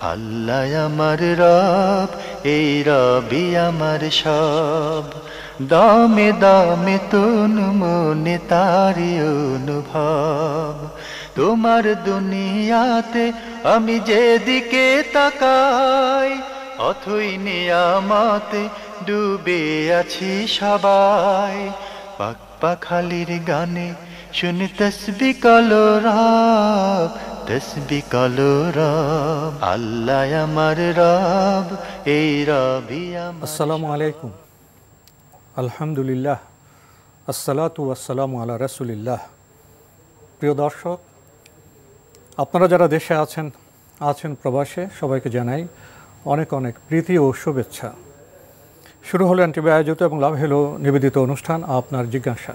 আল্লাহ আমার রব, এই রবি আমার সব, দামে দামে তন মনে তারি অনুভব। তোমার দুনিয়াতে আমি যেদিকে তাকাই, অথই নিয়ামতে ডুবে আছি সবাই। পাক পাখালির গানে শুনি তসবিহ কালো রব, তসবিহ কালো রব। আল্লাহ আমার রব, এই রবি আমার। আসসালামু আলাইকুম, আলহামদুলিল্লাহ, আসসালাতু ওয়াসসালামু আলা রাসূলিল্লাহ। প্রিয় দর্শক, আপনারা যারা দেশে আছেন প্রবাসে, সবাইকে জানাই অনেক অনেক প্রীতি ও শুভেচ্ছা। শুরু হলো এনটিভি আয়োজিত এবং লাভ হলো নিবেদিত অনুষ্ঠান আপনার জিজ্ঞাসা।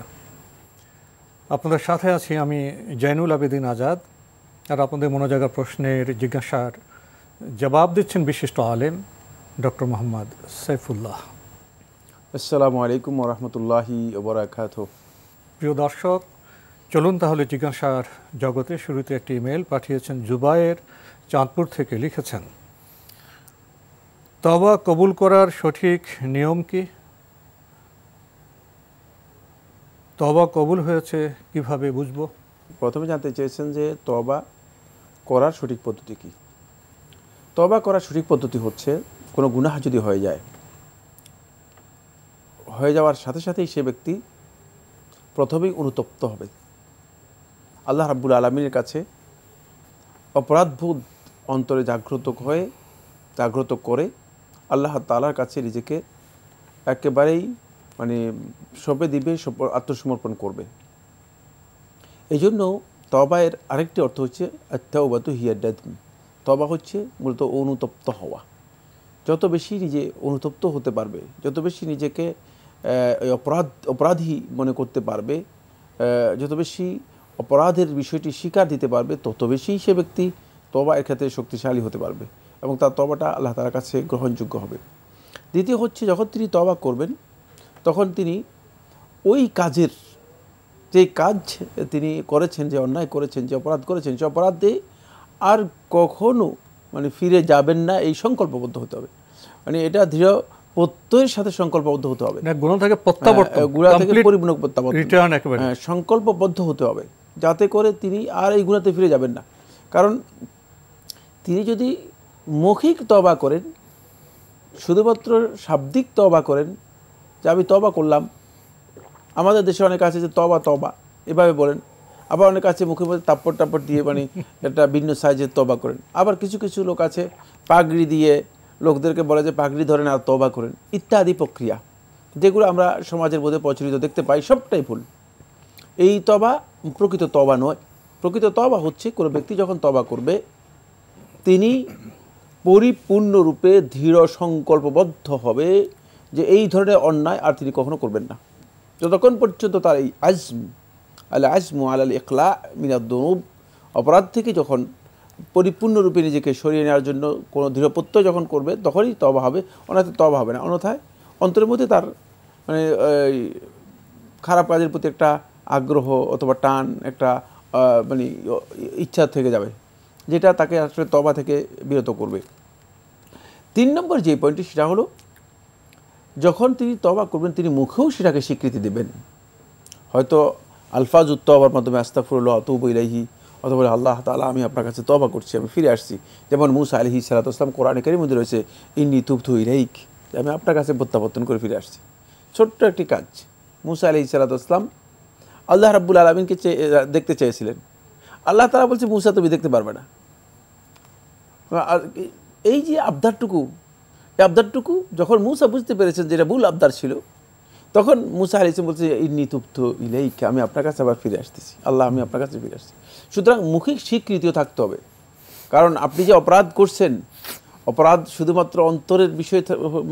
আপনাদের সাথে আছি আমি জয়নুল আবেদিন আজাদ, আর আপনাদের মনোজাগা প্রশ্নের জিজ্ঞাসার জবাব দিচ্ছেন বিশিষ্ট আলেম ডক্টর মোহাম্মদ সাইফুল্লাহ। আসসালামু আলাইকুম ওয়া রাহমাতুল্লাহি ওয়া বারাকাতুহু। প্রিয় দর্শক, চলুন তাহলে জিজ্ঞাসার জগতে। শুরুতে একটি ইমেল পাঠিয়েছেন জুবায়ের, চাঁদপুর থেকে। লিখেছেন, তওবা কবুল করার সঠিক নিয়ম কি? তওবা কবুল হয়েছে কিভাবে বুঝব? প্রথমে জানতে চেয়েছেন যে তওবা করার সঠিক পদ্ধতি কি। তওবা করার সঠিক পদ্ধতি হচ্ছে, কোনো গুনাহ যদি হয়ে যাওয়ার সাথে সাথেই সে ব্যক্তি প্রথমেই অনুতপ্ত হবে। আল্লাহ রাব্বুল আলামিনের কাছে অপরাধবোধ অন্তরে জাগ্রত করে আল্লাহ তাআলার কাছে নিজেকে একেবারেই সঁপে দিবে, আত্মসমর্পণ করবে। এই জন্য তওবায়ের আরেকটি অর্থ হচ্ছে আত-তাওবাতু হিয়া নাদম। তওবা হচ্ছে মূলত অনুতপ্ত হওয়া। যত বেশি নিজে অনুতপ্ত হতে পারবে, যত বেশি নিজেকে অপরাধী মনে করতে পারবে, যত বেশি অপরাধের বিষয়টি স্বীকার দিতে পারবে, তত বেশি সে ব্যক্তি তওবার ক্ষেত্রে শক্তিশালী হতে পারবে এবং তার তওবাটা আল্লাহ তাআলার কাছে গ্রহণযোগ্য হবে। দ্বিতীয় হচ্ছে, যখন তিনি তওবা করবেন তখন তিনি ওই কাজের, যে কাজ তিনি করেছেন, যে অন্যায় করেছেন, যে অপরাধ করেছেন, সে অপরাধে আর কখনো ফিরে যাবেন না, এই সংকল্পবদ্ধ হতে হবে। এটা দৃঢ় প্রত্যয়ের সাথে সংকল্পবদ্ধ হতে হবে, গুনাহ থেকে প্রত্যাবর্তন, গুনাহ থেকে পরিপূর্ণ প্রত্যাবর্তন, রিটার্ন একেবারে সংকল্পবদ্ধ হতে হবে, যাতে করে তিনি আর এই গুনাহতে ফিরে যাবেন না। কারণ তিনি যদি মৌখিক তওবা করেন, শুধুমাত্র শাব্দিক তওবা করেন, যে আমি তওবা করলাম, আমাদের দেশে অনেক আছে যে তওবা এভাবে বলেন, আবার অনেক আছে মুখে মধ্যে তাপ্পড় দিয়ে একটা ভিন্ন সাইজের তওবা করেন। আবার কিছু কিছু লোক আছে পাগড়ি দিয়ে লোকদেরকে বলে যে পাগড়ি ধরেন আর তওবা করেন, ইত্যাদি প্রক্রিয়া যেগুলো আমরা সমাজের মধ্যে প্রচলিত দেখতে পাই, সবটাই ভুল। এই তওবা প্রকৃত তওবা নয়। প্রকৃত তওবা হচ্ছে, কোনো ব্যক্তি যখন তওবা করবে তিনি পরিপূর্ণরূপে দৃঢ় সংকল্পবদ্ধ হবে যে এই ধরনের অন্যায় আর তিনি কখনো করবেন না। যতক্ষণ পর্যন্ত তার এই আজমু আলাল ইকলা মিনাদ দুনুব, অপরাধ থেকে যখন পরিপূর্ণরূপে নিজেকে সরিয়ে নেওয়ার জন্য কোনো দৃঢ় প্রত্যয় যখন করবে, তখনই তওবা হবে, অন্যথায় তওবা হবে না। অন্যথায় অন্তরের মধ্যে তার খারাপ কাজের প্রতি একটা আগ্রহ অথবা টান, একটা ইচ্ছা থেকে যাবে, যেটা তাকে আসলে তওবা থেকে বিরত করবে। 3 নম্বর যে পয়েন্টটি, সেটা হলো যখন তিনি তওবা করবেন তিনি মুখেও সেটাকে স্বীকৃতি দেবেন। হয়তো আলফাজুত তওবার মাধ্যমে আস্তাগফিরুল্লাহ ওয়া আতুবু ইলাইহি, অথবা আল্লাহ তাআলা আমি আপনার কাছে তওবা করছি, আমি ফিরে আসছি। যেমন মুসা আলাইহিস সালাতু ওয়াস সালাম কোরআনে কারীমের মধ্যে রয়েছে ইন্নী তুবতু ইলাইক, আমি আপনার কাছে প্রত্যাবর্তন করে ফিরে আসছি। ছোট্ট একটি কাজ। মুসা আলাইহিস সালাতু ওয়াস সালাম আল্লাহ রাব্বুল আলামিনকে দেখতে চেয়েছিলেন। আল্লাহ তাআলা বলছে, মুসা তুমি দেখতে পারবে না। আর এই যে আবদারটুকু, এই আবদারটুকু যখন মুসা বুঝতে পেরেছেন যে এটা ভুল আবদার ছিল, তখন মুসা আলাইহিস সালাম বলছে ইন্নী তুবতু ইলাইক, আমি আপনার কাছে আবার ফিরে আসতেছি। আল্লাহ, আমি আপনার কাছে ফিরে আসছি। সুতরাং মৌখিক স্বীকৃতিও থাকতে হবে। কারণ আপনি যে অপরাধ করছেন, অপরাধ শুধুমাত্র অন্তরের বিষয়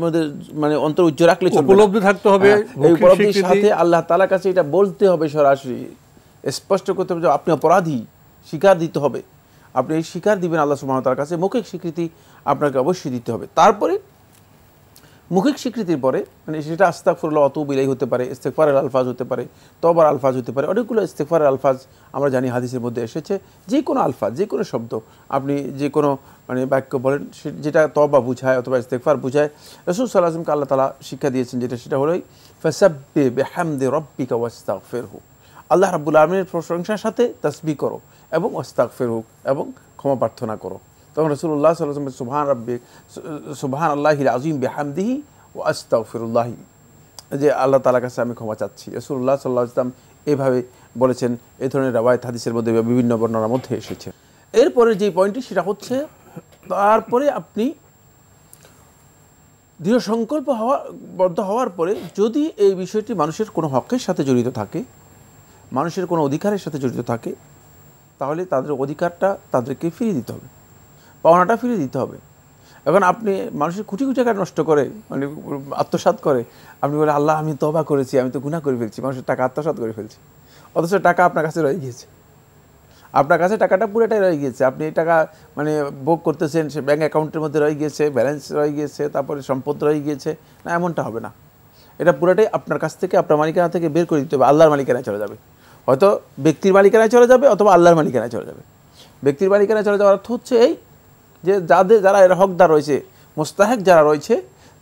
মধ্যে অন্তর উজ্জ্বল রাখলে চলবে না, উপলব্ধি থাকতে হবে। এই উপলব্ধির সাথে আল্লাহ তাআলার কাছে এটা বলতে হবে, সরাসরি স্পষ্ট করতে হবে যে আপনি অপরাধী, স্বীকার দিতে হবে। আপনি এই স্বীকার দিবেন আল্লাহ সুবহানাহু ওয়া তাআলার কাছে, মৌখিক স্বীকৃতি আপনাকে অবশ্যই দিতে হবে। তারপরে মুখিক স্বীকৃতির পরে মানে সেটা আস্তাগফিরুল্লাহ ওয়াতুবু ইলাইহি হতে পারে, ইস্তেগফারের আলফাজ হতে পারে, তওবার আলফাজ হতে পারে, অনেকগুলো ইস্তেগফারের আলফাজ আমরা জানি হাদিসের মধ্যে এসেছে। যে কোনো আলফাজ, যে কোনো শব্দ আপনি যে কোনো মানে বাক্য বলেন যেটা তওবা বুঝায় অথবা ইস্তেগফার বুঝায়, রাসূল সাল্লাল্লাহু আলাইহি ওয়াসাল্লামকে আল্লাহ তাআলা শিক্ষা দিয়েছেন যেটা হলোই ফাসাব্বিহ বিহামদি রাব্বিকা ওয়াস্তাগফিরহু, আল্লাহ রাব্বুল আলামিনের প্রশংসার সাথে তাসবিহ করো এবং ওয়াস্তাগফিরহু এবং ক্ষমা প্রার্থনা করো। তখন রাসূলুল্লাহ সাল্লাল্লাহু আলাইহি ওয়াসাল্লাম সুবহানাল্লাহিল আযীম বিহামদিহি ওয়া আস্তাগফিরুল্লাহ, যে আল্লাহ তাআলার কাছে আমি ক্ষমা চাচ্ছি। রাসূলুল্লাহ সাল্লাল্লাহু আলাইহি ওয়াসাল্লাম এভাবে বলেছেন। এই ধরনের রাওয়ায়াত হাদিসের মধ্যে বিভিন্ন বর্ণনার মধ্যে এসেছে। এরপরে যে পয়েন্টটি সেটা হচ্ছে তারপরে আপনি দৃঢ় সংকল্প বদ্ধ হওয়ার পরে যদি এই বিষয়টি মানুষের কোনো হকের সাথে জড়িত থাকে, মানুষের কোনো অধিকারের সাথে জড়িত থাকে, তাহলে তাদের অধিকারটা তাদেরকে ফিরিয়ে দিতে হবে, পাওনাটা ফিরিয়ে দিতে হবে। এখন আপনি মানুষের কোটি কোটি টাকা নষ্ট করে মানে আত্মসাৎ করে, আপনি বলে আল্লাহ আমি তওবা করেছি, আমি তো গুনাহ করে ফেলছি, মানুষের টাকা আত্মসাৎ করে ফেলছি, অথচ টাকা আপনার কাছে রয়ে গিয়েছে, আপনার কাছে টাকাটা পুরোটাই রয়ে গিয়েছে, আপনি এই টাকা মানে ভোগ করতেছেন, সে ব্যাঙ্ক অ্যাকাউন্টের মধ্যে রয়ে গিয়েছে, ব্যালেন্স রয়ে গিয়েছে, তারপরে সম্পদ রয়ে গিয়েছে, না এমনটা হবে না। এটা পুরোটাই আপনার কাছ থেকে, আপনার মালিকানা থেকে বের করে দিতে হবে, আল্লাহর মালিকানায় চলে যাবে। হয়তো ব্যক্তির মালিকানায় চলে যাবে অথবা আল্লাহর মালিকানায় চলে যাবে। ব্যক্তির মালিকানায় চলে যাওয়ার অর্থ হচ্ছে এই যে যারা এর হকদার রয়েছে, মোস্তাহেক যারা রয়েছে,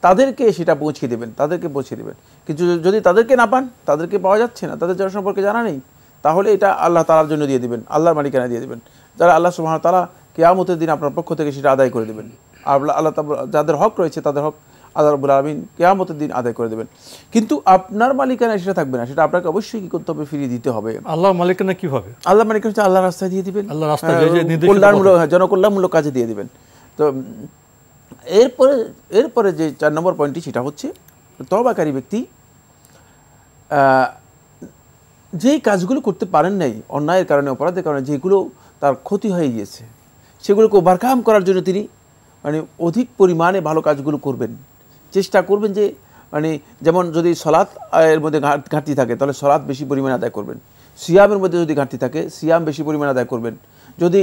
তাদেরকে সেটা পৌঁছে দেবেন, তাদেরকে পৌঁছে দেবেন। কিন্তু যদি তাদেরকে না পান, তাদেরকে পাওয়া যাচ্ছে না, তাদের যারা সম্পর্কে জানা নেই, তাহলে এটা আল্লাহ তাআলার জন্য দিয়ে দিবেন, আল্লাহর মালিকানায় দিয়ে দিবেন, যারা আল্লাহ সুবহানাহু ওয়া তাআলা কিয়ামতের দিন আপনার পক্ষ থেকে সেটা আদায় করে দেবেন। আল্লাহ যাদের হক রয়েছে তাদের হক আল্লাহ রাব্বুল আলামিন কিয়ামতের দিন আদায় করে দেবেন। কিন্তু আপনার মালিকানায় সেটা থাকবে না, সেটা আপনাকে অবশ্যই কি করতে হবে, ফিরিয়ে দিতে হবে। আল্লাহর মালিকানা কিভাবে? আল্লাহর মালিকানা হচ্ছে আল্লাহর রাস্তায় দিয়ে দিবেন, আল্লাহর রাস্তায় কল্যাণমূলক, জনকল্যাণমূলক কাজে দিয়ে দিবেন। তো এরপরে যে 4 নম্বর পয়েন্টটি সেটা হচ্ছে তওবাকারী ব্যক্তি যেই কাজগুলো করতে পারেন নাই অন্যায়ের কারণে, অপরাধের কারণে, যেগুলো তার ক্ষতি হয়ে গিয়েছে, সেগুলোকে ওভারকাম করার জন্য তিনি মানে অধিক পরিমাণে ভালো কাজগুলো করবেন, চেষ্টা করবেন যে মানে যেমন যদি সলাৎ এর মধ্যে ঘাটতি থাকে তাহলে সলাৎ বেশি পরিমাণে আদায় করবেন, সিয়ামের মধ্যে যদি ঘাটতি থাকে সিয়াম বেশি পরিমাণে আদায় করবেন, যদি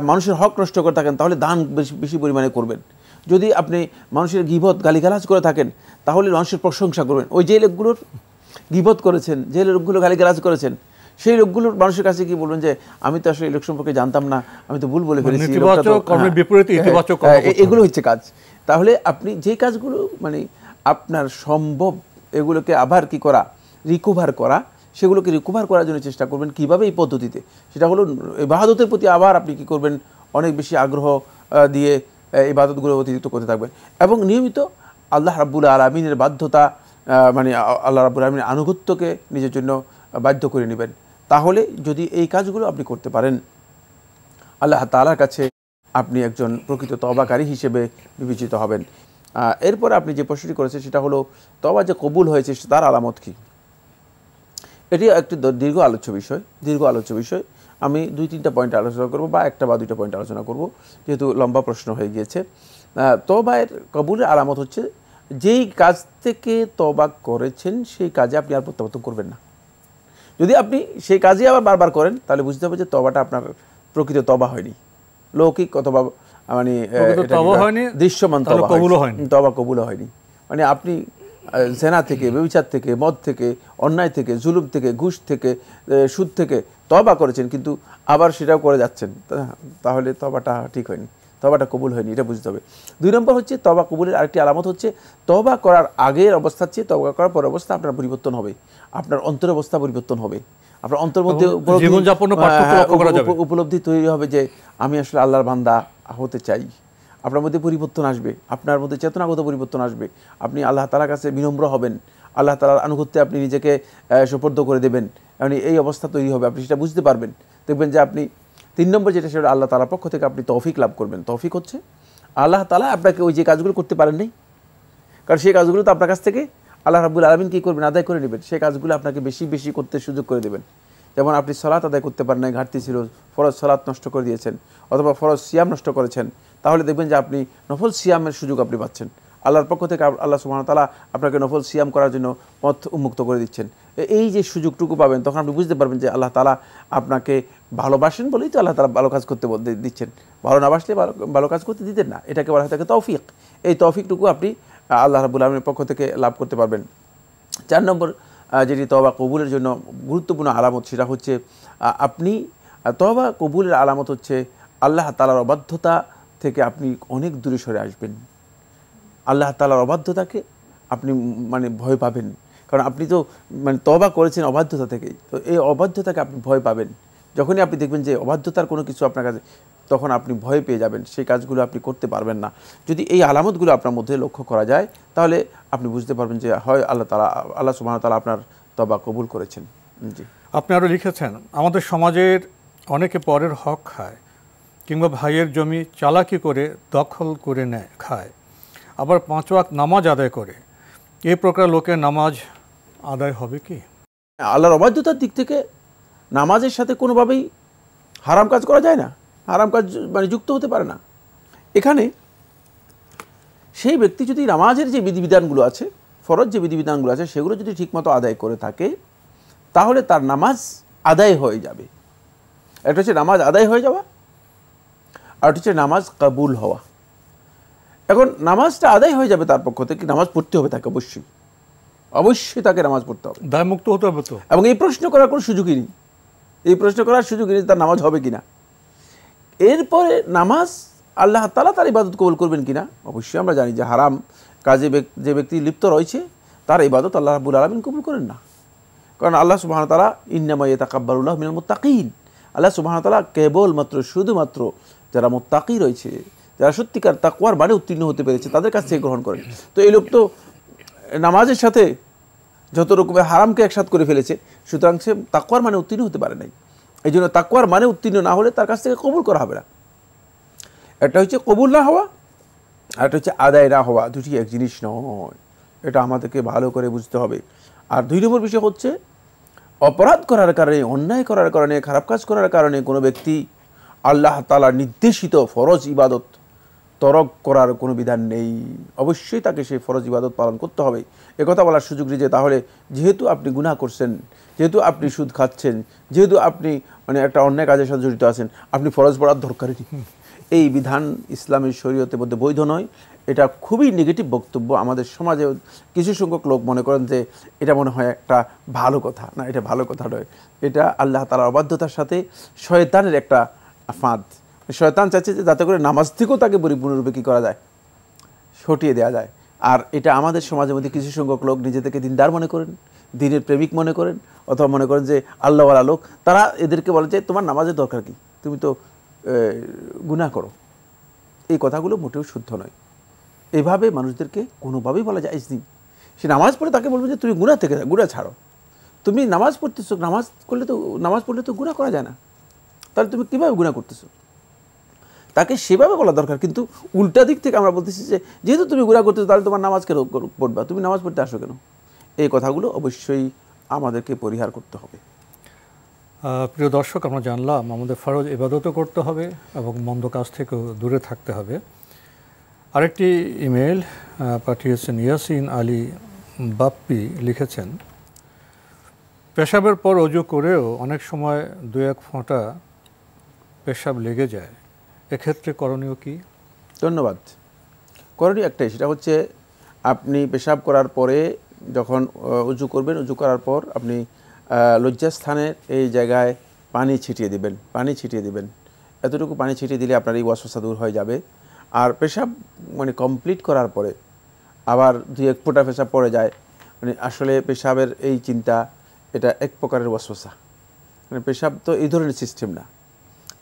মানুষের হক নষ্ট করে থাকেন তাহলে দান বেশি পরিমাণে করবেন, যদি আপনি মানুষের গীবত গালিগালাজ করে থাকেন তাহলে মানুষের প্রশংসা করবেন। ওই যে লোকগুলোর গীবত করেছেন, যে লোকগুলো গালিগালাজ করেছেন, সেই লোকগুলোর মানুষের কাছে কি বলবেন যে আমি তো আসলে এই লোক সম্পর্কে জানতাম না, আমি তো ভুল বলে ফেলেছি, এগুলো হচ্ছে কাজ। তাহলে আপনি যে কাজগুলো মানে আপনার সম্ভব এগুলোকে আবার কি করা, রিকভার করা, সেগুলোকে রিকভার করার জন্য চেষ্টা করবেন। কিভাবে? এই পদ্ধতিতে, সেটা হলো ইবাদতের প্রতি আবার আপনি কি করবেন, অনেক বেশি আগ্রহ দিয়ে ইবাদতগুলো অতিরিক্ত করতে থাকবেন এবং নিয়মিত আল্লাহ রাব্বুল আলামিনের বাধ্যতা মানে আল্লাহ রাব্বুল আলামিনের আনুগত্যকে নিজের জন্য বাধ্য করে নেবেন। তাহলে যদি এই কাজগুলো আপনি করতে পারেন, আল্লাহ তাআলার কাছে আপনি একজন প্রকৃত তওবাকারী হিসেবে বিবেচিত হবেন। এরপর আপনি যে প্রশ্নটি করেছেন সেটা হলো তওবা যে কবুল হয়েছে তার আলামত কি? এটি একটি দীর্ঘ আলোচ্য বিষয়। আমি 2-3টা পয়েন্ট আলোচনা করব বা 1টা বা 2টা পয়েন্ট আলোচনা করব, যেহেতু লম্বা প্রশ্ন হয়ে গিয়েছে। তওবার কবুলের আলামত হচ্ছে যেই কাজ থেকে তওবা করেছেন সেই কাজে আপনি আর প্রত্যাবর্তন করবেন না। যদি আপনি সেই কাজে আবার বারবার করেন তাহলে বুঝতে হবে যে তওবাটা আপনার প্রকৃত তওবা হয়নি, লৌকিক অথবা মানে দৃশ্যমান তওবা কবুল হয়নি। মানে আপনি জেনা থেকে, ব্যভিচার থেকে, মদ থেকে, অন্যায় থেকে, জুলুম থেকে, ঘুষ থেকে, সুদ থেকে তওবা করেছেন কিন্তু আবার সেটাও করে যাচ্ছেন, তাহলে তওবাটা ঠিক হয়নি, তওবাটা কবুল হয়নি, এটা বুঝতে হবে। 2 নম্বর হচ্ছে তওবা কবুলের আরেকটি আলামত হচ্ছে তওবা করার আগের অবস্থার চেয়ে তওবা করার পর অবস্থা আপনার পরিবর্তন হবে, আপনার অন্তরের অবস্থা পরিবর্তন হবে, আপনার অন্তরের মধ্যে উপলব্ধি তৈরি হবে যে আমি আসলে আল্লাহর বান্দা হতে চাই। আপনার মধ্যে পরিবর্তন আসবে, আপনার মধ্যে চেতনাগত পরিবর্তন আসবে, আপনি আল্লাহ তাআলার কাছে বিনম্র হবেন, আল্লাহ তাআলার আনুগত্যে আপনি নিজেকে সুপর্দ করে দেবেন, মানে এই অবস্থা তৈরি হবে, আপনি সেটা বুঝতে পারবেন। দেখবেন যে আপনি 3 নম্বর যেটা সেটা আল্লাহ তাআলার পক্ষ থেকে আপনি তৌফিক লাভ করবেন। তৌফিক হচ্ছে আল্লাহ তাআলা আপনাকে ওই যে কাজগুলো করতে পারেন নাই, কারণ সেই কাজগুলো তো আপনার কাছ থেকে আল্লাহ রাব্বুল আলামিন কী করবেন, আদায় করে নেবেন, সেই কাজগুলো আপনাকে বেশি বেশি করতে সুযোগ করে দেবেন। যেমন আপনি সালাত আদায় করতে পারেন নাই, ঘাটতি ছিল, ফরজ সালাত নষ্ট করে দিয়েছেন অথবা ফরজ সিয়াম নষ্ট করেছেন, তাহলে দেখবেন যে আপনি নফল সিয়ামের সুযোগ আপনি পাচ্ছেন। আল্লাহর পক্ষ থেকে আল্লাহ সুবহানাহু ওয়া তাআলা আপনাকে নফল সিয়াম করার জন্য পথ উন্মুক্ত করে দিচ্ছেন। এই যে সুযোগটুকু পাবেন তখন আপনি বুঝতে পারবেন যে আল্লাহ তাআলা আপনাকে ভালোবাসেন বলেই তো আল্লাহ তাআলা ভালো কাজ করতে দিচ্ছেন, ভালো না বাসলে ভালো কাজ করতে দিতেন না। এটাকে বলা হয় থাকে তৌফিক। এই তৌফিকটুকু আপনি আল্লাহ রাব্বুল আলামিনের পক্ষ থেকে লাভ করতে পারবেন। 4 নম্বর যেটি তওবা কবুলের জন্য গুরুত্বপূর্ণ আলামত, সেটা হচ্ছে আপনি তওবা কবুলের আলামত হচ্ছে আল্লাহ তাআলার অবাধ্যতা থেকে আপনি অনেক দূরে সরে আসবেন। আল্লাহ তাআলার অবাধ্যতাকে আপনি মানে ভয় পাবেন, কারণ আপনি তো মানে তওবা করেছেন অবাধ্যতা থেকেই, তো এই অবাধ্যতাকে আপনি ভয় পাবেন। যখনই আপনি দেখবেন যে অবাধ্যতার কোনো কিছু আপনার কাছে, তখন আপনি ভয় পেয়ে যাবেন, সেই কাজগুলো আপনি করতে পারবেন না। যদি এই আলামতগুলো আপনার মধ্যে লক্ষ্য করা যায়, তাহলে আপনি বুঝতে পারবেন যে হয় আল্লাহ সুবহানাহু ওয়া তাআলা আপনার তওবা কবুল করেছেন। জি, আপনি আরও লিখেছেন, আমাদের সমাজের অনেকে পরের হক খায় কিংবা ভাইয়ের জমি চালাকি করে দখল করে নেয় খায়, আবার 5 ওয়াক্ত নামাজ আদায় করে। এই প্রকার লোকের নামাজ আদায় হবে কি? আল্লাহর অবাধ্যতার দিক থেকে নামাজের সাথে কোনোভাবেই হারাম কাজ করা যায় না, হারাম কাজ মানে যুক্ত হতে পারে না। এখানে সেই ব্যক্তি যদি নামাজের যে বিধিবিধানগুলো আছে, ফরজ যে বিধিবিধানগুলো আছে, সেগুলো যদি ঠিকমতো আদায় করে থাকে, তাহলে তার নামাজ আদায় হয়ে যাবে। একটা হচ্ছে নামাজ আদায় হয়ে যাওয়া, আর হচ্ছে নামাজ কবুল হওয়া। এখন নামাজটা আদায় হয়ে যাবে তার পক্ষ থেকে, নামাজ পড়তে হবে তাকে, অবশ্যই অবশ্যই তাকে নামাজ পড়তে হবে, দায়মুক্ত হতে হবে তো। এবং এই প্রশ্ন করার কোনো সুযোগই নেই, এই প্রশ্ন করার সুযোগই নেই তার নামাজ হবে কিনা। এরপরে নামাজ আল্লাহ তাআলা তার ইবাদত কবুল করবেন কিনা, অবশ্যই আমরা জানি যে হারাম কাজে যে ব্যক্তি লিপ্ত রয়েছে তার ইবাদত আল্লাহ রাব্বুল আলামিন কবুল করেন না। কারণ আল্লাহ সুবহানাহু ওয়া তাআলা ইন্নামা ইয়াতাকাব্বালুল্লাহু মিনাল মুত্তাকিন, আল্লাহ সুবহানাহু ওয়া তাআলা কেবলমাত্র শুধুমাত্র যারা মুত্তাকি রয়েছে, যারা সত্যিকার তাকওয়ার মানে উত্তীর্ণ হতে পেরেছে, তাদের কাছ থেকে গ্রহণ করেন। তো এই লোক তো নামাজের সাথে যত রকমের হারামকে একসাথ করে ফেলেছে, সুতরাং সে তাকওয়ার মানে উত্তীর্ণ হতে পারে নাই। এই জন্য তাকওয়ার মানে উত্তীর্ণ না হলে তার কাছ থেকে কবুল করা হবে না। একটা হচ্ছে কবুল না হওয়া, আর একটা হচ্ছে আদায় না হওয়া, দুটি এক জিনিস নয়, এটা আমাদেরকে ভালো করে বুঝতে হবে। আর 2 নম্বর বিষয় হচ্ছে অপরাধ করার কারণে, অন্যায় করার কারণে, খারাপ কাজ করার কারণে কোনো ব্যক্তি আল্লাহ তাআলার নির্দেশিত ফরজ ইবাদত তরক করার কোনো বিধান নেই। অবশ্যই তাকে সেই ফরজ ইবাদত পালন করতে হবে। একথা বলার সুযোগ নেই যে তাহলে যেহেতু আপনি গুনাহ করছেন, যেহেতু আপনি সুদ খাচ্ছেন, যেহেতু আপনি মানে একটা অন্যায় কাজের সাথে জড়িত আছেন, আপনি ফরজ পড়ার দরকারই নেই। এই বিধান ইসলামের শরীয়তের মধ্যে বৈধ নয়। এটা খুবই নেগেটিভ বক্তব্য। আমাদের সমাজে কিছু সংখ্যক লোক মনে করেন যে এটা মনে হয় একটা ভালো কথা। না, এটা ভালো কথা নয়, এটা আল্লাহ তাআলার অবাধ্যতার সাথে শয়তানের একটা ফাঁদ। শয়তান চাচ্ছে যে যাতে করে নামাজ থেকেও তাকে পরিপূর্ণরূপে কী করা যায়, সটিয়ে দেওয়া যায়। আর এটা আমাদের সমাজের মধ্যে কিছু সংখ্যক লোক নিজেদেরকে দিনদার মনে করেন, দিনের প্রেমিক মনে করেন, অথবা মনে করেন যে আল্লাহওয়ালা লোক, তারা এদেরকে বলে যে তোমার নামাজের দরকার কি, তুমি তো গুনাহ করো। এই কথাগুলো মোটেও শুদ্ধ নয়। এইভাবে মানুষদেরকে কোনোভাবেই বলা যায় নেই। সে নামাজ পড়ে তাকে বলবে যে তুমি গুনাহ থেকে গুনাহ ছাড়ো, তুমি নামাজ পড়তেছো, নামাজ পড়লে তো গুনাহ করা যায় না, তাহলে তুমি কীভাবে গুনাহ করতেছো, তাকে সেভাবে বলা দরকার। কিন্তু উল্টা দিক থেকে আমরা বলতেছি যে যেহেতু তুমি গুনাহ করতেছো তাহলে তোমার নামাজ কেন পড়বা, তুমি নামাজ পড়তে আসো কেন। এই কথাগুলো অবশ্যই আমাদেরকে পরিহার করতে হবে। প্রিয় দর্শক, আমরা জানলাম আমাদের ফরজ ইবাদতও করতে হবে এবং মন্দ কাজ থেকেও দূরে থাকতে হবে। আরেকটি ইমেল পাঠিয়েছেন ইয়াসিন আলী বাপ্পি, লিখেছেন, পেশাবের পর অজু করেও অনেক সময় 2-1 ফোঁটা পেশাব লেগে যায়, এক্ষেত্রে করণীয় কি? ধন্যবাদ। করণীয় একটাই, সেটা হচ্ছে আপনি পেশাব করার পরে যখন অজু করবেন, অজু করার পর আপনি লজ্জাস্থানের এই জায়গায় পানি ছিটিয়ে দিবেন, পানি ছিটিয়ে দিবেন। এতটুকু পানি ছিটিয়ে দিলে আপনার এই ওয়াসওয়াসা দূর হয়ে যাবে। আর পেশাব মানে কমপ্লিট করার পরে আবার 2-1 ফোঁটা পেশাব পড়ে যায়, মানে আসলে পেশাবের এই চিন্তা, এটা এক প্রকারের ওয়াসওয়াসা। মানে পেশাব তো এই ধরনের সিস্টেম না।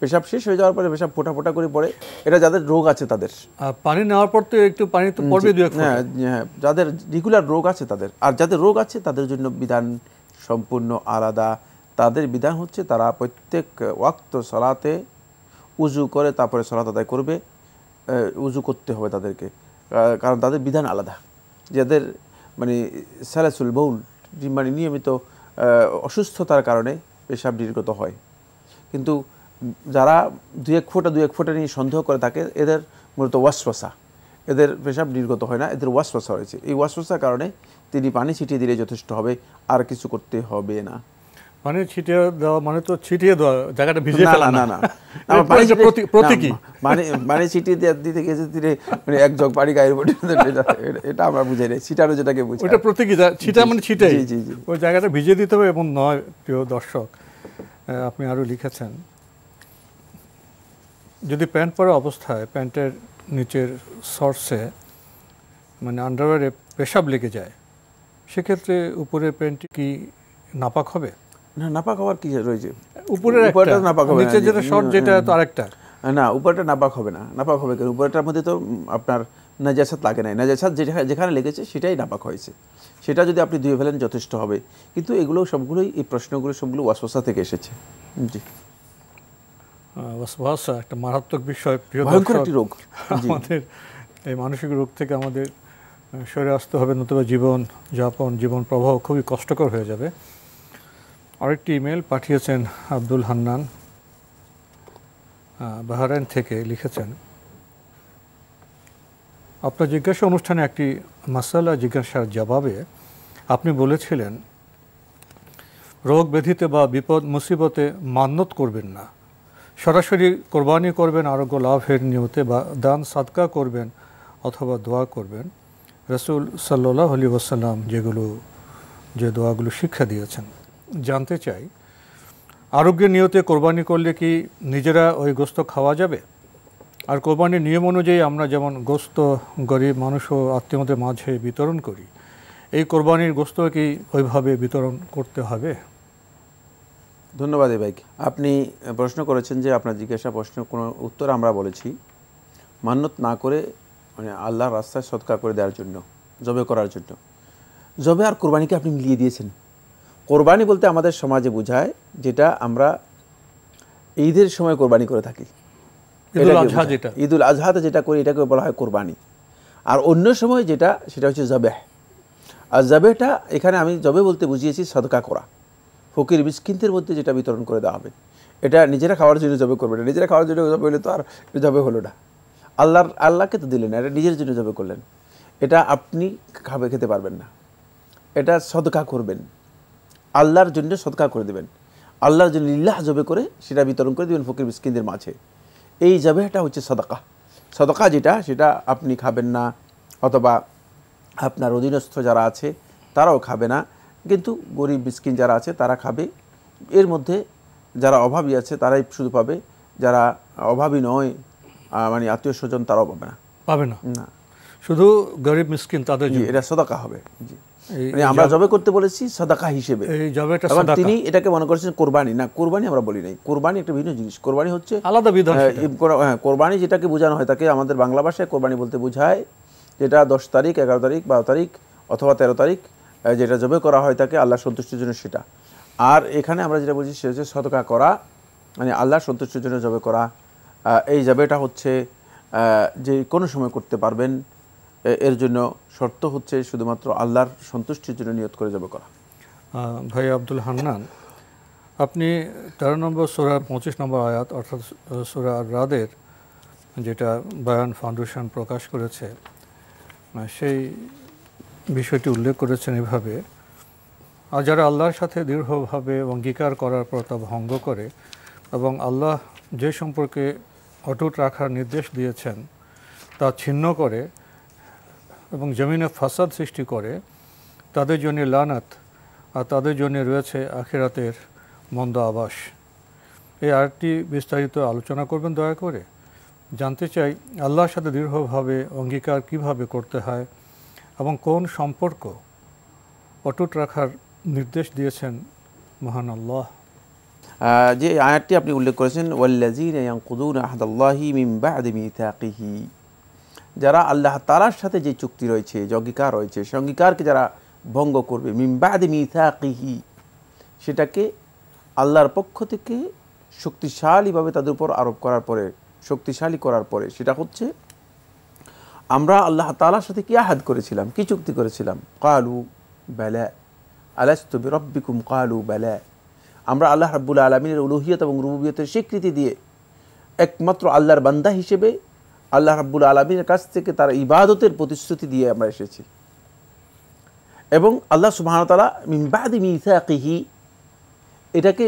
পেশাব শেষ হয়ে যাওয়ার পরে পেশাব ফোঁটা ফোঁটা করে পড়ে, এটা যাদের রোগ আছে তাদের। পানি নেওয়ার পর তো একটু পানি তো পড়বে 2-1 ফোঁটা। হ্যাঁ, যাদের রেগুলার রোগ আছে তাদের। আর যাদের রোগ আছে তাদের জন্য বিধান সম্পূর্ণ আলাদা। তাদের বিধান হচ্ছে তারা প্রত্যেক ওয়াক্ত সালাতে উজু করে তারপরে সালাত আদায় করবে। উজু করতে হবে তাদেরকে, কারণ তাদের বিধান আলাদা। যাদের মানে সালাসুল বাউল, মানে নিয়মিত অসুস্থতার কারণে পেশাব নির্গত হয়, কিন্তু যারা 2-1 ফোঁটা নিয়ে সন্দেহ করে থাকে, এদের মূলত ওয়াসওয়াসা, এদের পেশাব নির্গত হয় না, এদের ওয়াসওয়াসা হয়েছে। এই ওয়াসওয়াসার কারণে তিনি পানি ছিটিয়ে দিলে যথেষ্ট হবে, আর কিছু করতে হবে না। পানি ছিটিয়ে দেওয়া মানে তো ছিটিয়ে দেওয়া, জায়গাটা ভিজিয়ে ফেলা না না। না না প্রতীকী মানে ছিটিয়ে দিতে গেছে তীরে মানে এক জগ পানি গায়ের উপর এটা আমরা বুঝাই না, ছিটানো যেটাকে বুঝি, ওটা প্রতীকী, ছিটা মানে ছিটাই, জি জি জি। ওই জায়গাটা ভিজিয়ে দিতে হবে। এবং নয়, প্রিয় দর্শক, আপনি আরও লিখেছেন যদি প্যান্ট পরা অবস্থায় প্যান্টের নিচের শর্টসে মানে আন্ডারওয়্যারে পেশাব লেগে যায়, সেক্ষেত্রে উপরের প্যান্টটি কি নাপাক হবে? না, নাপাক হওয়ার কি রয়েছে? উপরের একটা, নাপাক হবে না, নিচে যেটা শর্ট যেটা তো আরেকটা। না, উপরটা নাপাক হবে না। নাপাক হবে কেন? উপরটার মধ্যে তো আপনার নাজাসাত লাগে নাই, নাজাসাত যেখানে লেগেছে সেটাই নাপাক হয়েছে, সেটা যদি আপনি ধুয়ে ফেলেন যথেষ্ট হবে। কিন্তু এগুলো সবগুলোই, এই প্রশ্নগুলো সবগুলো ওয়াসওয়াসা থেকে এসেছে। জি, ওয়াসওয়াসা একটা মারাত্মক বিষয়, প্রিয় ভয়ঙ্কর দর্শক। একটি রোগ। আমাদের এই মানসিক রোগ থেকে আমাদের সরে আসতে হবে, নতুবা জীবন যাপন, জীবন প্রবাহ খুবই কষ্টকর হয়ে যাবে। আরেকটি ইমেল পাঠিয়েছেন আব্দুল হান্নান, বাহরাইন থেকে লিখেছেন, আপনার জিজ্ঞাসা অনুষ্ঠানে একটি মাসালা জিজ্ঞাসার জবাবে আপনি বলেছিলেন রোগ ব্যাধিতে বা বিপদ মুসিবতে মান্যত করবেন না, সরাসরি কোরবানি করবেন আরোগ্য লাভের নিয়তে, বা দান সাদকা করবেন অথবা দোয়া করবেন। রাসূল সাল্লাল্লাহু আলাইহি ওয়াসাল্লাম যে দোয়াগুলো শিক্ষা দিয়েছেন। জানতে চাই, আরোগ্যের নিয়তে কোরবানি করলে কি নিজেরা ওই গোস্ত খাওয়া যাবে? আর কোরবানির নিয়ম অনুযায়ী আমরা যেমন গোস্ত গরিব মানুষ ও আত্মীয়দের মাঝে বিতরণ করি, এই কোরবানির গোস্ত কি ওইভাবে বিতরণ করতে হবে? ধন্যবাদ ভাইকে। আপনি প্রশ্ন করেছেন যে আপনার জিজ্ঞাসা প্রশ্ন কোনো উত্তর আমরা বলেছি মান্যত না করে মানে আল্লাহর রাস্তায় সদকা করে দেওয়ার জন্য, জবে করার জন্য। জবে আর কোরবানিকে আপনি মিলিয়ে দিয়েছেন। কোরবানি বলতে আমাদের সমাজে বোঝায় যেটা আমরা ঈদের সময় কোরবানি করে থাকি, ঈদুল আজহাতে যেটা করি এটাকে বলা হয় কোরবানি। আর অন্য সময় যেটা, সেটা হচ্ছে জবেহ। আর জবেহটা এখানে আমি জবে বলতে বুঝিয়েছি সদকা করা, ফকির মিসকিনদের মধ্যে যেটা বিতরণ করে দেওয়া হবে। এটা নিজেরা খাওয়ার জন্য জবে করবে না, নিজেরা খাওয়ার জন্য জবে হলে তো আর জবে হলো না। আল্লাহকে তো দিলেন না, এটা নিজের জন্য জবে করলেন, এটা আপনি খেতে পারবেন না, এটা সদকা করবেন, আল্লাহর জন্য সদকা করে দেবেন, আল্লাহর জন্য লিল্লাহ জবে করে সেটা বিতরণ করে দেবেন ফকির মিসকিনদের মাঝে। এই জবেহটা হচ্ছে সদকা। সদকা যেটা, সেটা আপনি খাবেন না, অথবা আপনার অধীনস্থ যারা আছে তারাও খাবে না, কিন্তু গরিব মিসকিন যারা আছে তারা খাবে। এর মধ্যে যারা অভাবী আছে তারাই শুধু পাবে, যারা অভাবী নয় মানে আত্মীয় স্বজন তারাও পাবে না, না, শুধু গরিব মিসকিন তাদের জন্য এটা সদকা হবে। জি, আমরা জবে করতে বলেছি সদকা হিসেবে। তিনি এটাকে মনে করেছেন কোরবানি। না, কোরবানি আমরা বলি নাই, কোরবানি একটা ভিন্ন জিনিস। কোরবানি হচ্ছে আলাদা বিধান। হ্যাঁ, কোরবানি যেটাকে বোঝানো হয় তাকে আমাদের বাংলা ভাষায় কোরবানি বলতে বোঝায় যেটা 10 তারিখ, 11 তারিখ, 12 তারিখ অথবা 13 তারিখ যেটা জবে করা হয় তাকে আল্লাহ সন্তুষ্টির জন্য, সেটা। আর এখানে আমরা যেটা বলছি সেটা হচ্ছে সদকা করা, মানে আল্লাহ সন্তুষ্টির জন্য জবে করা। এই জবেটা হচ্ছে যে কোনো সময় করতে পারবেন, এর জন্য শর্ত হচ্ছে শুধুমাত্র আল্লাহর সন্তুষ্টির জন্য নিয়ত করে জবে করা। ভাই আব্দুল হান্নান, আপনি 13 নম্বর সূরা 25 নম্বর আয়াত, অর্থাৎ সূরা আর-রাদের যেটা বায়ান ফাউন্ডেশন প্রকাশ করেছে, সেই বিষয়টি উল্লেখ করেছেন এভাবে, আর যারা আল্লাহর সাথে দৃঢ়ভাবে অঙ্গীকার করার পর তা ভঙ্গ করে এবং আল্লাহ যে সম্পর্কে অটুট রাখার নির্দেশ দিয়েছেন তা ছিন্ন করে এবং জমিনে ফাসাদ সৃষ্টি করে, তাদের জন্য লানাত, আর তাদের জন্য রয়েছে আখিরাতের মন্দ আবাস। এই আয়াতটি বিস্তারিত আলোচনা করবেন দয়া করে। জানতে চাই, আল্লাহর সাথে দৃঢ়ভাবে অঙ্গীকার কিভাবে করতে হয় এবং কোন সম্পর্ক অটুট রাখার নির্দেশ দিয়েছেন মহান আল্লাহ। যে আয়াতটি আপনি উল্লেখ করেছেন, ওয়াল্লাযীনা ইয়ানকুদুনা আহদাল্লাহি মিন বা'দি মিসাকিহি, যারা আল্লাহ তাআলার সাথে যে চুক্তি রয়েছে, যে অঙ্গীকার রয়েছে, সেই অঙ্গীকারকে যারা ভঙ্গ করবে, মিন বা'দি মিসাকিহি, সেটাকে আল্লাহর পক্ষ থেকে শক্তিশালীভাবে তাদের উপর আরোপ করার পরে, শক্তিশালী করার পরে, সেটা হচ্ছে আমরা আল্লাহ তাআলার সাথে কি আহাদ করেছিলাম, কি চুক্তি করেছিলাম। ক্বালু বালা আলাস্তু বিরাব্বিকুম ক্বালু বালা, আমরা আল্লাহ রাব্বুল আলামিনের উলুহিয়ত এবং রুবুবিয়তের স্বীকৃতি দিয়ে একমাত্র আল্লাহর বান্দা হিসেবে আল্লাহ রাব্বুল আলামিনের কাছ থেকে তার ইবাদতের প্রতিশ্রুতি দিয়ে আমরা এসেছি। এবং আল্লাহ সুবহানাহু ওয়া তাআলা মিন বাদি মিসাকিহি, এটাকে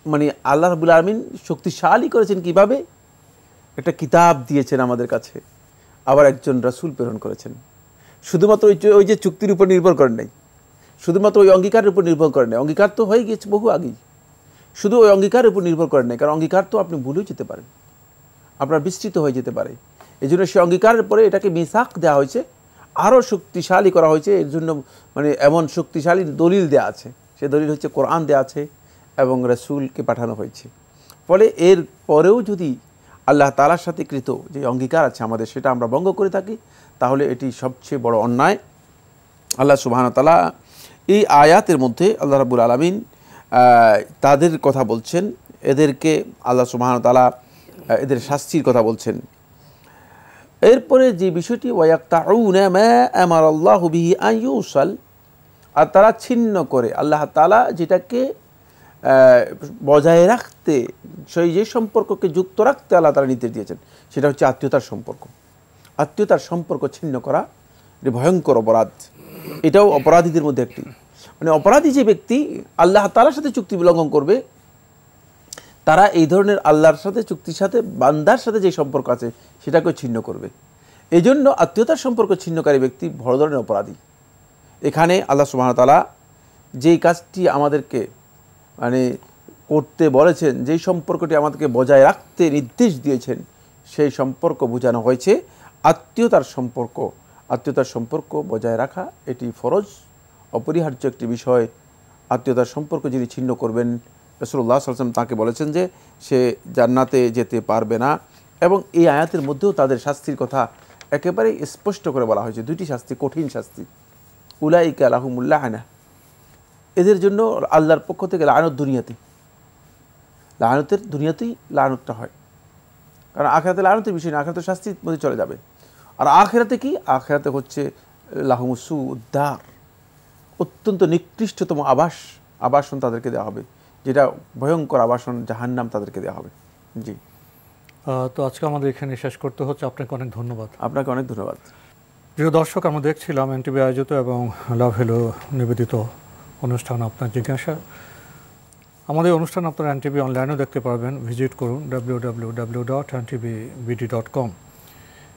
মানে আল্লাহ রাব্বুল আলামিন শক্তিশালী করেছেন কিভাবে? একটা কিতাব দিয়েছেন আমাদের কাছে, আবার একজন রাসূল প্রেরণ করেছেন। শুধুমাত্র ওই যে চুক্তির উপর নির্ভর করেন নাই, শুধুমাত্র ওই অঙ্গীকারের উপর নির্ভর করেন নাই, অঙ্গীকার তো হয়ে গিয়েছে বহু আগেই, শুধু ওই অঙ্গীকারের উপর নির্ভর করেন নাই, কারণ অঙ্গীকার তো আপনি ভুলেও যেতে পারেন, আপনার বিস্তৃত হয়ে যেতে পারে। এই জন্য সে অঙ্গীকারের পরে এটাকে মিসাক দেওয়া হয়েছে, আরও শক্তিশালী করা হয়েছে। এর জন্য মানে এমন শক্তিশালী দলিল দেওয়া আছে, সে দলিল হচ্ছে কোরআন দেওয়া আছে এবং রাসূলকে পাঠানো হয়েছে। ফলে এর পরেও যদি আল্লাহ তাআলার সাথে কৃত যে অঙ্গীকার আছে আমাদের, সেটা আমরা ভঙ্গ করে থাকি, তাহলে এটি সবচেয়ে বড় অন্যায়। আল্লাহ সুবহানাহু ওয়া তাআলা এই আয়াতের মধ্যে আল্লাহ রাব্বুল আলামিন তাদের কথা বলছেন, এদেরকে আল্লাহ সুবহানাহু ওয়া তাআলা এদের শাস্তির কথা বলছেন। এরপরে যে বিষয়টি ওয়ায়াকতাউনা মা আমারাল্লাহু বিহি আন ইউসাল, আর তারা ছিন্ন করে, আল্লাহ তাআলা যেটাকে বজায় রাখতে, সেই যে সম্পর্ককে যুক্ত রাখতে আল্লাহ তাআলা নির্দেশ দিয়েছেন, সেটা হচ্ছে আত্মীয়তার সম্পর্ক। আত্মীয়তার সম্পর্ক ছিন্ন করা এটি ভয়ঙ্কর অপরাধ। এটাও অপরাধীদের মধ্যে একটি, মানে অপরাধী যে ব্যক্তি আল্লাহ তাআলার সাথে চুক্তি উল্লঙ্ঘন করবে, তারা এই ধরনের আল্লাহর সাথে চুক্তির সাথে বান্দার সাথে যে সম্পর্ক আছে সেটাকেও ছিন্ন করবে। এই জন্য আত্মীয়তার সম্পর্ক ছিন্নকারী ব্যক্তি বড় ধরনের অপরাধী। এখানে আল্লাহ সুবহানাহু ওয়া তাআলা যেই কাজটি আমাদেরকে মানে করতে বলেছেন, যেই সম্পর্কটি আমাদেরকে বজায় রাখতে নির্দেশ দিয়েছেন, সেই সম্পর্ক বোঝানো হয়েছে আত্মীয়তার সম্পর্ক। আত্মীয়তার সম্পর্ক বজায় রাখা এটি ফরজ, অপরিহার্য একটি বিষয়। আত্মীয়তার সম্পর্ক যিনি ছিন্ন করবেন, রাসূলুল্লাহ সাল্লাল্লাহু আলাইহি ওয়াসাল্লাম তাকে বলেছেন যে সে জান্নাতে যেতে পারবে না। এবং এই আয়াতের মধ্যেও তাদের শাস্তির কথা একেবারে স্পষ্ট করে বলা হয়েছে, দুইটি শাস্তি, কঠিন শাস্তি। উলাইকা লাহুমুল লা'না, এদের জন্য আল্লাহর পক্ষ থেকে লানত দুনিয়াতে, লানতের দুনিয়াতেই লানতটা হয়, কারণ আখিরাতে লানতের বিষয় না, আখিরাতে শাস্তির মধ্যে চলে যাবে। আর আখিরাতে কি? আখিরাতে হচ্ছে লাহুমুস সুউদ্দার, অত্যন্ত নিকৃষ্টতম আবাসন তাদেরকে দেওয়া হবে, যেটা ভয়ঙ্কর আবাসন, জাহান্নাম তাদেরকে দেওয়া হবে। জি, তো আজকে আমাদের এখানে শেষ করতে হচ্ছে। আপনাকে অনেক ধন্যবাদ। আপনাকে অনেক ধন্যবাদ। প্রিয় দর্শক, আমরা দেখছিলাম এনটিভি আয়োজিত এবং লাভ হ্যালো নিবেদিত অনুষ্ঠান আপনার জিজ্ঞাসা। আমাদের অনুষ্ঠান আপনারা এনটিভি অনলাইনেও দেখতে পারবেন, ভিজিট করুন www.ntvbd.com।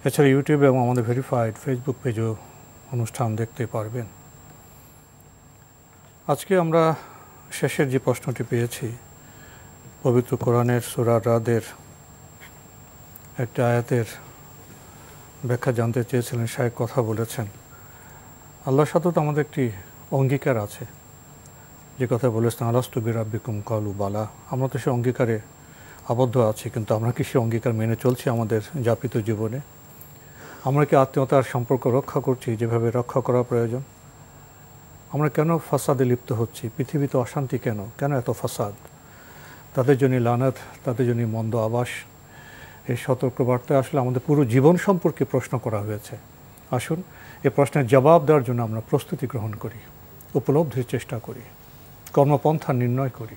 এছাড়া ইউটিউবে এবং আমাদের ভেরিফাইড ফেসবুক পেজেও অনুষ্ঠান দেখতে পারবেন। আজকে আমরা শেষের যে প্রশ্নটি পেয়েছি, পবিত্র কোরআনের সূরা রাদের একটা আয়াতের ব্যাখ্যা জানতে চেয়েছিলেন, শায়েখ কথা বলেছেন। আল্লাহর সাথে তো আমাদের একটি অঙ্গীকার আছে, যে কথা বলেছেন আলাস্তু বিরাব্বিকুম ক্বালু বালা। আমরা তো সে অঙ্গীকারে আবদ্ধ আছি, কিন্তু আমরা কি সে অঙ্গীকার মেনে চলছি আমাদের যাপিত জীবনে? আমরা কি আত্মীয়তার সম্পর্ক রক্ষা করছি যেভাবে রক্ষা করা প্রয়োজন? আমরা কেন ফাসাদে লিপ্ত হচ্ছি? পৃথিবীতে অশান্তি কেন? কেন এত ফাসাদ? তাদের জন্য লানত, তাদের জন্য মন্দ আবাস। এই সতর্কবার্তায় আসলে আমাদের পুরো জীবন সম্পর্কে প্রশ্ন করা হয়েছে। আসুন এই প্রশ্নের জবাব দেওয়ার জন্য আমরা প্রস্তুতি গ্রহণ করি, উপলব্ধির চেষ্টা করি, কর্মপন্থা নির্ণয় করি।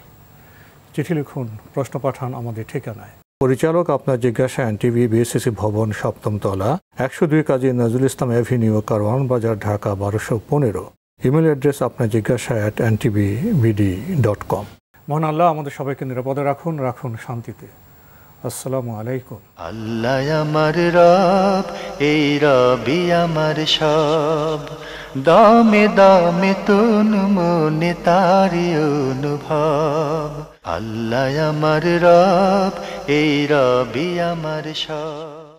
চিঠি লিখুন, প্রশ্ন পাঠান আমাদের ঠিকানায়। পরিচালক আপনার জিজ্ঞাসা, এনটিভি, বিএসসিসি ভবন, ৭ম তলা, ১০২ কাজী নজরুল ইসলাম অ্যাভিনিউ, কারওয়ান বাজার, ঢাকা ১২১৫। ইমেল অ্যাড্রেস আপনার জিজ্ঞাসা @ntvbd.com। মহান আল্লাহ আমাদের সবাইকে নিরাপদে রাখুন, রাখুন শান্তিতে। আসসালামু আলাইকুম। আল্লাহ আমার রব, এই রবি আমার সব, দামে দামে তুন মনে তারি অনুভব। আল্লাহ আমার রব, এই রবি আমার সব।